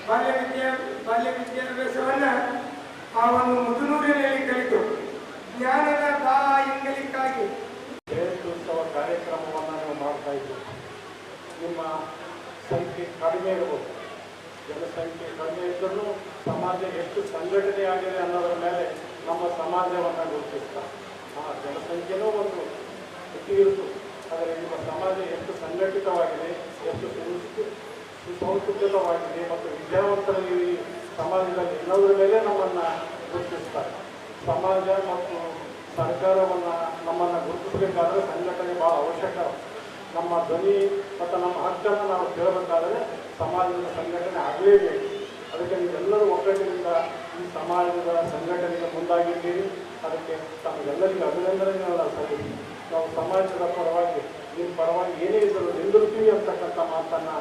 ಬಾಲ್ಯ ವಿದ್ಯಾಭ್ಯಾಸವನ್ನು ಆ ಒಂದು ಮುದುನೂರಿನಲ್ಲಿ ಕಲಿತು ಜ್ಞಾನದ ದಾಹ ಇಂಗಲಿಕ್ಕಾಗಿ ಜಯಂತ್ಯುತ್ಸವ ಕಾರ್ಯಕ್ರಮವನ್ನು ನೀವು ಮಾಡ್ತಾ ಇದ್ದೀವಿ. ನಿಮ್ಮ ಸಂಖ್ಯೆ ಕಡಿಮೆ ಇರ್ಬೋದು, ಜನಸಂಖ್ಯೆ ಕಡಿಮೆ ಇದ್ದರೂ ಸಮಾಜ ಎಷ್ಟು ಸಂಘಟನೆಯಾಗಿದೆ ಅನ್ನೋದ್ರ ಮೇಲೆ ನಮ್ಮ ಸಮಾಜವನ್ನು ಗುರುತಿಸ್ತಾರೆ. ಆ ಜನಸಂಖ್ಯೆನೂ ಒಂದು ಮಿತಿ ಇರುತ್ತು, ಆದರೆ ನಿಮ್ಮ ಸಮಾಜ ಎಷ್ಟು ಸಂಘಟಿತವಾಗಿದೆ, ಎಷ್ಟು ಸುಸಂಸ್ಕೃತವಾಗಿದೆ ಮತ್ತು ವಿದ್ಯಾವಂತರ ಈ ಸಮಾಜದಲ್ಲಿ ಎಲ್ಲದರ ಮೇಲೆ ನಮ್ಮನ್ನು ಗುರುತಿಸ್ತಾರೆ. ಸಮಾಜ ಮತ್ತು ಸರ್ಕಾರವನ್ನು ನಮ್ಮನ್ನು ಗುರುತಿಸಬೇಕಾದ್ರೆ ಸಂಘಟನೆ ಭಾಳ ಅವಶ್ಯಕ. ನಮ್ಮ ಧ್ವನಿ ಮತ್ತು ನಮ್ಮ ಹಕ್ಕನ್ನು ನಾವು ಕೇಳಬೇಕಾದ್ರೆ ಸಮಾಜದ ಸಂಘಟನೆ ಆಗಲೇಬೇಕು. ಅದಕ್ಕೆ ನೀವೆಲ್ಲರೂ ಒಗ್ಗಟ್ಟಿನಿಂದ ಈ ಸಮಾಜದ ಸಂಘಟನೆಗೆ ಮುಂದಾಗಿದ್ದೀರಿ. ಅದಕ್ಕೆ ತಮಗೆಲ್ಲರಿಗೂ ಅಭಿನಂದನೆಗಳನ್ನು ಸಲ್ಲಿಸಿ ನಾವು ಸಮಾಜದ ಪರವಾಗಿ ನಿಮ್ಮ ಪರವಾಗಿ ಏನೇ ಇದ್ದರೂ ನಿಂದಿರ್ತೀವಿ ಅಂತಕ್ಕಂಥ ಮಾತನ್ನು